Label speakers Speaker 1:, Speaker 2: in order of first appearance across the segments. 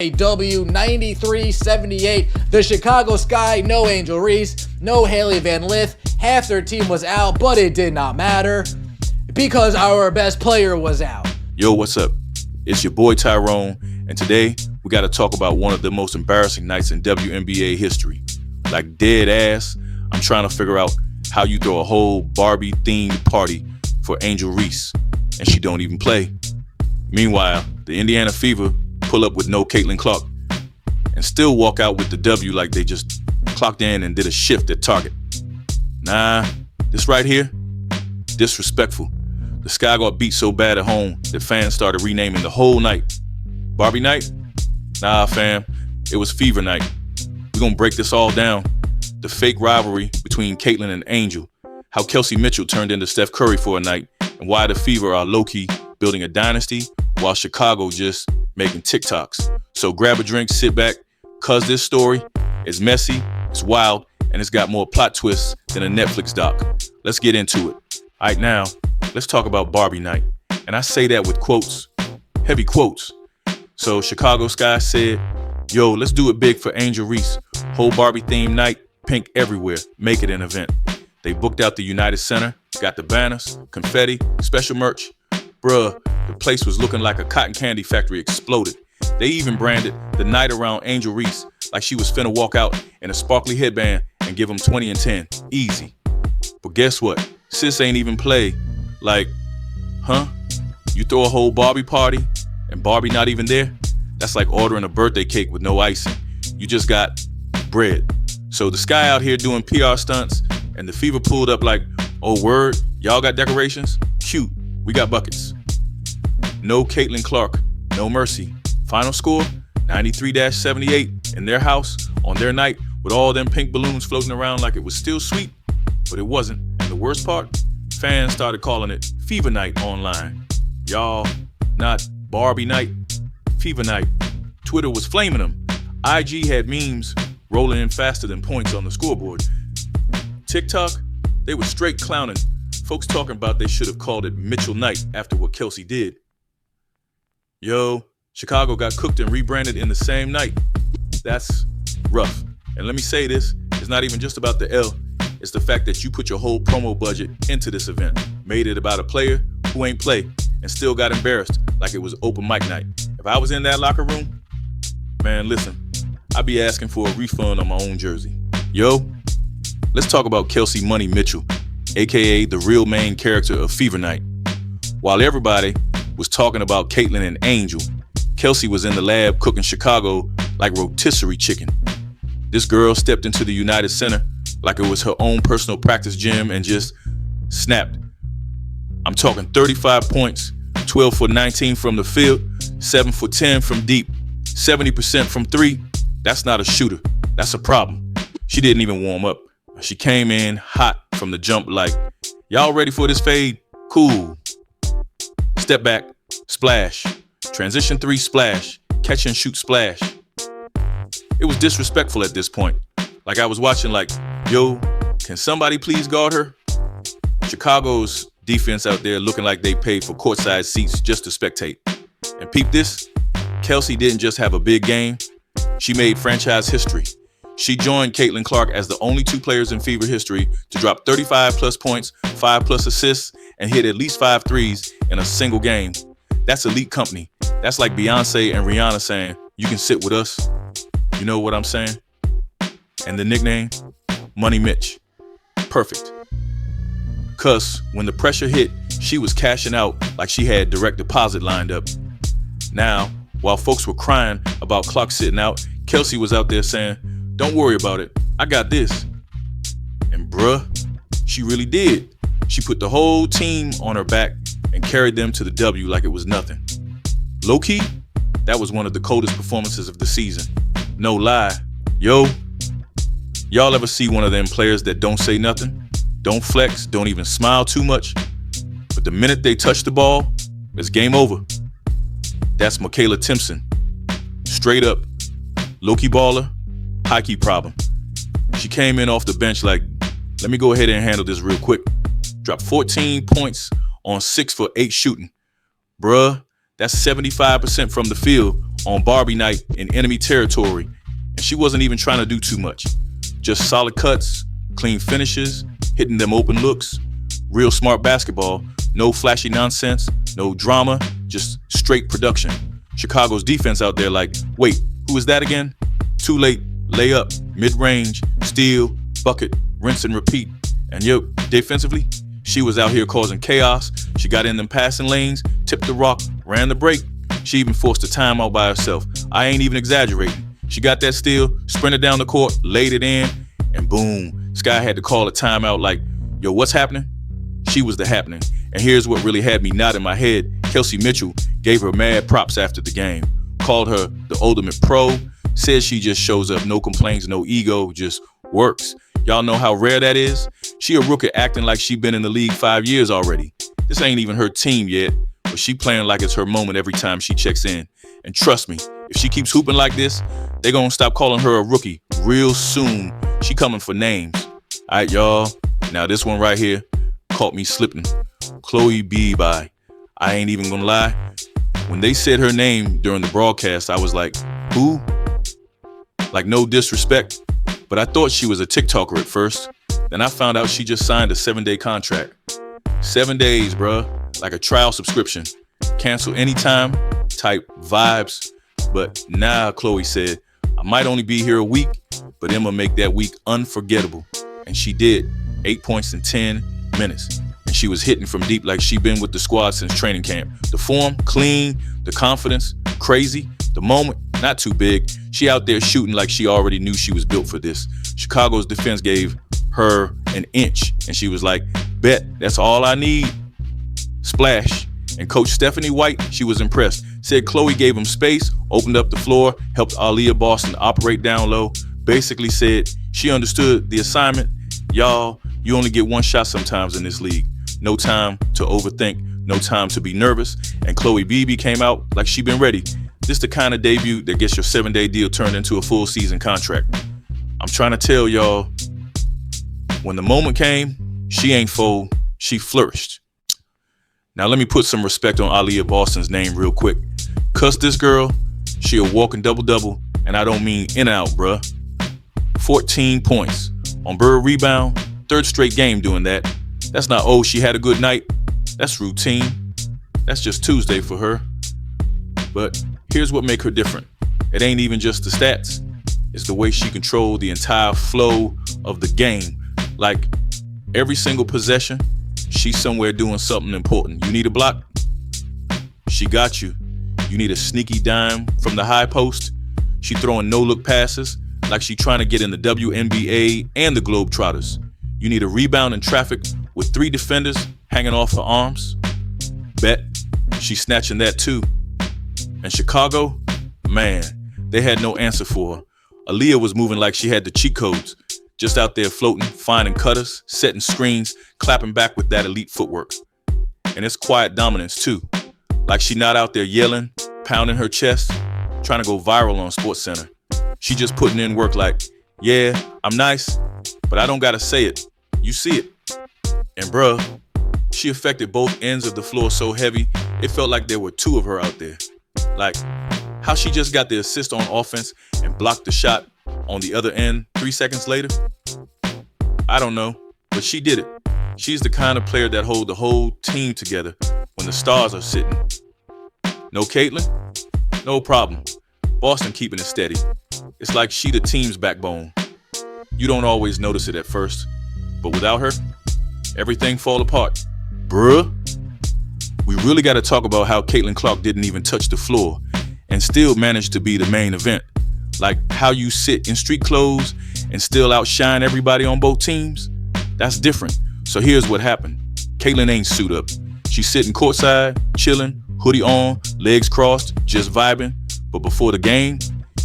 Speaker 1: A W 93-78. The Chicago Sky, no Angel Reese, no Haley Van Lith. Half their team was out, but it did not matter because our best player was out.
Speaker 2: Yo, what's up? It's your boy Tyrone, and today we got to talk about one of the most embarrassing nights in WNBA history. Like dead ass, I'm trying to figure out how you throw a whole Barbie themed party for Angel Reese, and she don't even play. Meanwhile, the Indiana Fever pull up with no Caitlin Clark and still walk out with the W like they just clocked in and did a shift at Target. Nah, this right here, disrespectful. The Sky got beat so bad at home that fans started renaming the whole night. Barbie Night? Nah, fam, it was Fever Night. We're gonna break this all down. The fake rivalry between Caitlin and Angel, how Kelsey Mitchell turned into Steph Curry for a night, and why the Fever are low-key building a dynasty while Chicago just making TikToks. So grab a drink, sit back, cause this story is messy, it's wild, and it's got more plot twists than a Netflix doc. Let's get into it. All right, now, let's talk about Barbie Night. And I say that with quotes, heavy quotes. So Chicago Sky said, yo, let's do it big for Angel Reese. Whole Barbie themed night, pink everywhere, make it an event. They booked out the United Center, got the banners, confetti, special merch. Bruh, the place was looking like a cotton candy factory exploded. They even branded the night around Angel Reese like she was finna walk out in a sparkly headband and give them 20 and 10, easy. But guess what? Sis ain't even play. Like, huh? You throw a whole Barbie party and Barbie not even there? That's like ordering a birthday cake with no icing. You just got bread. So the Sky out here doing PR stunts and the Fever pulled up like, oh word, y'all got decorations? Cute, we got buckets. No Caitlin Clark, no mercy. Final score, 93-78 in their house on their night with all them pink balloons floating around like it was still sweet, but it wasn't. And the worst part, fans started calling it Fever Night online. Y'all, not Barbie Night, Fever Night. Twitter was flaming them. IG had memes rolling in faster than points on the scoreboard. TikTok, they were straight clowning. Folks talking about they should have called it Mitchell Night after what Kelsey did. Yo, Chicago got cooked and rebranded in the same night. That's rough. And let me say this, it's not even just about the L. It's the fact that you put your whole promo budget into this event, made it about a player who ain't play, and still got embarrassed like it was open mic night. If I was in that locker room, man, listen, I'd be asking for a refund on my own jersey. Yo, let's talk about Kelsey Money Mitchell, aka the real main character of Fever Night. While everybody was talking about Caitlin and Angel, Kelsey was in the lab cooking Chicago like rotisserie chicken. This girl stepped into the United Center like it was her own personal practice gym and just snapped. I'm talking 35 points, 12 for 19 from the field, 7 for 10 from deep, 70% from three. That's not a shooter, that's a problem. She didn't even warm up. She came in hot from the jump like, y'all ready for this fade? Cool. Step back, splash. Transition three, splash. Catch and shoot, splash. It was disrespectful at this point. Like I was watching like, yo, can somebody please guard her? Chicago's defense out there looking like they paid for courtside seats just to spectate. And peep this, Kelsey didn't just have a big game, she made franchise history. She joined Caitlin Clark as the only two players in Fever history to drop 35 plus points, 5 plus assists, and hit at least 5 threes in a single game. That's elite company. That's like Beyonce and Rihanna saying, you can sit with us. You know what I'm saying? And the nickname, Money Mitch. Perfect. Cause when the pressure hit, she was cashing out like she had direct deposit lined up. Now, while folks were crying about Clark sitting out, Kelsey was out there saying, don't worry about it, I got this. And bruh, she really did. She put the whole team on her back and carried them to the W like it was nothing. Low-key, that was one of the coldest performances of the season. No lie. Yo, y'all ever see one of them players that don't say nothing? Don't flex, don't even smile too much. But the minute they touch the ball, it's game over. That's Michaela Timpson. Straight up, low-key baller, high-key problem. She came in off the bench like, let me go ahead and handle this real quick. Dropped 14 points on 6 for 8 shooting. Bruh, that's 75% from the field on Barbie Night in enemy territory, and she wasn't even trying to do too much. Just solid cuts, clean finishes, hitting them open looks, real smart basketball, no flashy nonsense, no drama, just straight production. Chicago's defense out there like, wait, who is that again? Too late, layup, mid-range, steal, bucket, rinse and repeat. And yo, defensively, she was out here causing chaos. She got in them passing lanes, tipped the rock, ran the break. She even forced a timeout by herself. I ain't even exaggerating. She got that steal, sprinted down the court, laid it in, and boom, Sky had to call a timeout like, yo, what's happening? She was the happening. And here's what really had me nodding my head. Kelsey Mitchell gave her mad props after the game, called her the ultimate pro, said she just shows up, no complaints, no ego, just works. Y'all know how rare that is? She a rookie acting like she been in the league 5 years already. This ain't even her team yet, but she playing like it's her moment every time she checks in. And trust me, if she keeps hooping like this, they gonna stop calling her a rookie real soon. She coming for names. All right, y'all. Now this one right here caught me slipping. Chloe Barbie. I ain't even gonna lie. When they said her name during the broadcast, I was like, who? Like, no disrespect, but I thought she was a TikToker at first. Then I found out she just signed a 7-day contract. 7 days, bruh. Like a trial subscription. Cancel anytime type vibes. But now Chloe said, I might only be here a week, but Emma make that week unforgettable. And she did. 8 points in 10 minutes. And she was hitting from deep like she been with the squad since training camp. The form, clean. The confidence, crazy. The moment, not too big. She out there shooting like she already knew she was built for this. Chicago's defense gave her an inch. And she was like, bet, that's all I need. Splash. And Coach Stephanie White, she was impressed. Said Chloe gave him space, opened up the floor, helped Aaliyah Boston operate down low. Basically said she understood the assignment. Y'all, you only get one shot sometimes in this league. No time to overthink, no time to be nervous. And Chloe Barbie came out like she been ready. This the kind of debut that gets your 7-day deal turned into a full season contract. I'm trying to tell y'all, when the moment came, she ain't fold, she flourished. Now let me put some respect on Aaliyah Boston's name real quick. Cuss this girl, she a walking double-double, and I don't mean in and out, bruh. 14 points. On Bird rebound, third straight game doing that. That's not, oh, she had a good night. That's routine. That's just Tuesday for her. But here's what make her different. It ain't even just the stats. It's the way she controlled the entire flow of the game. Like, every single possession, she's somewhere doing something important. You need a block? She got you. You need a sneaky dime from the high post? She throwing no-look passes like she trying to get in the WNBA and the Globetrotters. You need a rebound in traffic with 3 defenders hanging off her arms? Bet she's snatching that too. And Chicago, man, they had no answer for her. Aaliyah was moving like she had the cheat codes, just out there floating, finding cutters, setting screens, clapping back with that elite footwork. And it's quiet dominance too, like she not out there yelling, pounding her chest, trying to go viral on SportsCenter. She just putting in work like, yeah, I'm nice, but I don't gotta say it. You see it. And bruh, she affected both ends of the floor so heavy, it felt like there were 2 of her out there. Like, how she just got the assist on offense and blocked the shot on the other end 3 seconds later? I don't know, but she did it. She's the kind of player that hold the whole team together when the stars are sitting. No Caitlin? No problem. Boston keeping it steady. It's like she the team's backbone. You don't always notice it at first, but without her, everything fall apart. Bruh. We really got to talk about how Caitlin Clark didn't even touch the floor and still managed to be the main event. Like how you sit in street clothes and still outshine everybody on both teams. That's different. So here's what happened. Caitlin ain't suit up. She's sitting courtside, chilling, hoodie on, legs crossed, just vibing. But before the game,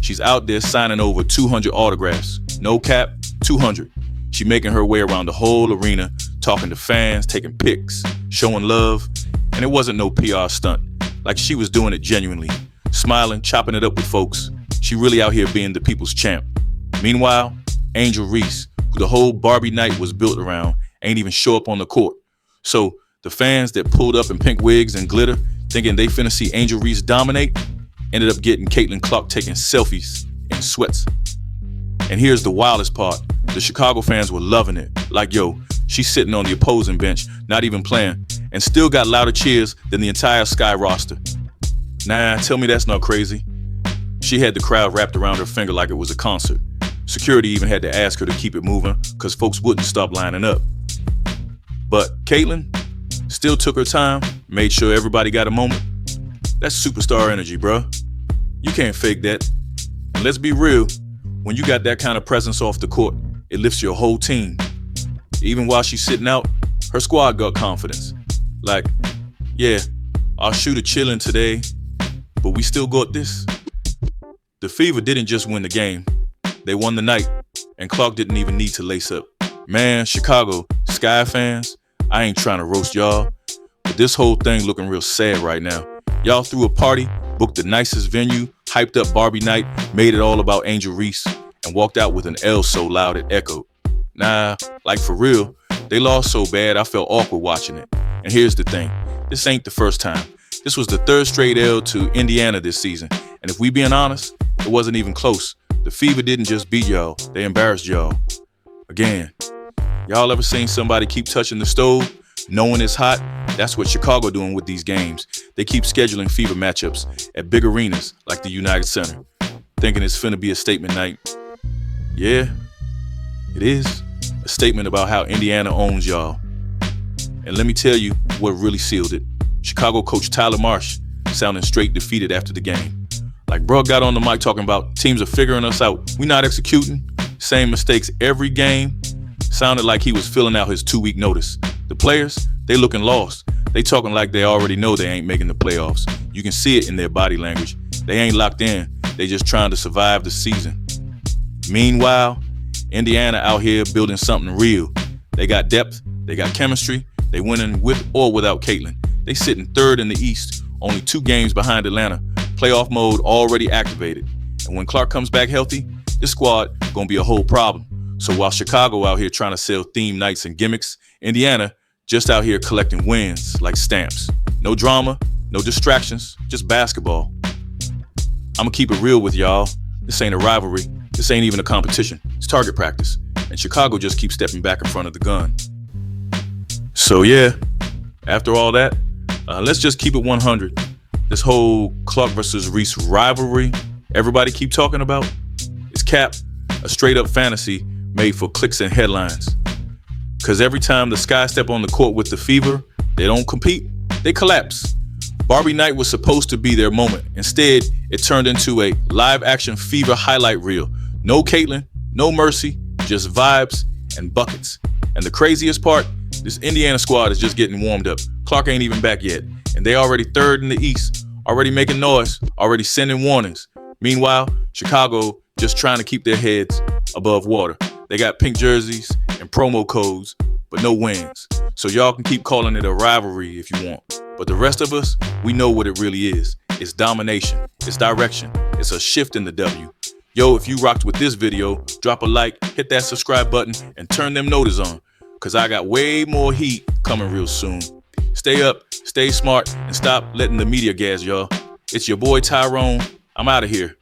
Speaker 2: she's out there signing over 200 autographs. No cap, 200. She making her way around the whole arena, talking to fans, taking pics, showing love. And it wasn't no PR stunt. Like she was doing it genuinely, smiling, chopping it up with folks. She really out here being the people's champ. Meanwhile, Angel Reese, who the whole Barbie Night was built around, ain't even show up on the court. So the fans that pulled up in pink wigs and glitter, thinking they finna see Angel Reese dominate, ended up getting Caitlin Clark taking selfies in sweats. And here's the wildest part. The Chicago fans were loving it. Like, yo, she's sitting on the opposing bench, not even playing, and still got louder cheers than the entire Sky roster. Nah, tell me that's not crazy. She had the crowd wrapped around her finger like it was a concert. Security even had to ask her to keep it moving because folks wouldn't stop lining up. But Caitlin still took her time, made sure everybody got a moment. That's superstar energy, bruh. You can't fake that. And let's be real, when you got that kind of presence off the court, it lifts your whole team. Even while she's sitting out, her squad got confidence. Like, yeah, our shooter chilling today, but we still got this. The Fever didn't just win the game. They won the night, and Clark didn't even need to lace up. Man, Chicago, Sky fans, I ain't trying to roast y'all, but this whole thing looking real sad right now. Y'all threw a party, booked the nicest venue, hyped up Barbie Night, made it all about Angel Reese, and walked out with an L so loud it echoed. Nah, like for real, they lost so bad I felt awkward watching it. And here's the thing, this ain't the first time. This was the third straight L to Indiana this season, and if we being honest, it wasn't even close. The Fever didn't just beat y'all, they embarrassed y'all. Again, y'all ever seen somebody keep touching the stove, knowing it's hot? That's what Chicago doing with these games. They keep scheduling Fever matchups at big arenas like the United Center, thinking it's finna be a statement night. Yeah, it is. A statement about how Indiana owns y'all. And let me tell you what really sealed it. Chicago coach Tyler Marsh sounding straight defeated after the game. Like, bro got on the mic talking about teams are figuring us out. We not executing. Same mistakes every game. Sounded like he was filling out his 2-week notice. The players, they looking lost. They talking like they already know they ain't making the playoffs. You can see it in their body language. They ain't locked in. They just trying to survive the season. Meanwhile, Indiana out here building something real. They got depth. They got chemistry. They winning with or without Caitlin. They sitting third in the East, only 2 games behind Atlanta. Playoff mode already activated. And when Clark comes back healthy, this squad gonna be a whole problem. So while Chicago out here trying to sell theme nights and gimmicks, Indiana just out here collecting wins like stamps. No drama, no distractions, just basketball. I'ma keep it real with y'all. This ain't a rivalry. This ain't even a competition. It's target practice. And Chicago just keeps stepping back in front of the gun. So yeah, after all that, let's just keep it 100. This whole Clark versus Reese rivalry everybody keep talking about, it's cap, a straight up fantasy made for clicks and headlines. Cause every time the Sky step on the court with the Fever, they don't compete, they collapse. Barbie Night was supposed to be their moment. Instead, it turned into a live action Fever highlight reel. No Caitlin, no mercy, just vibes and buckets. And the craziest part, this Indiana squad is just getting warmed up. Clark ain't even back yet. And they already third in the East, already making noise, already sending warnings. Meanwhile, Chicago just trying to keep their heads above water. They got pink jerseys and promo codes, but no wins. So y'all can keep calling it a rivalry if you want. But the rest of us, we know what it really is. It's domination, it's direction, it's a shift in the W. Yo, if you rocked with this video, drop a like, hit that subscribe button, and turn them notices on. Cause I got way more heat coming real soon. Stay up, stay smart, and stop letting the media gas y'all. It's your boy Tyrone. I'm out of here.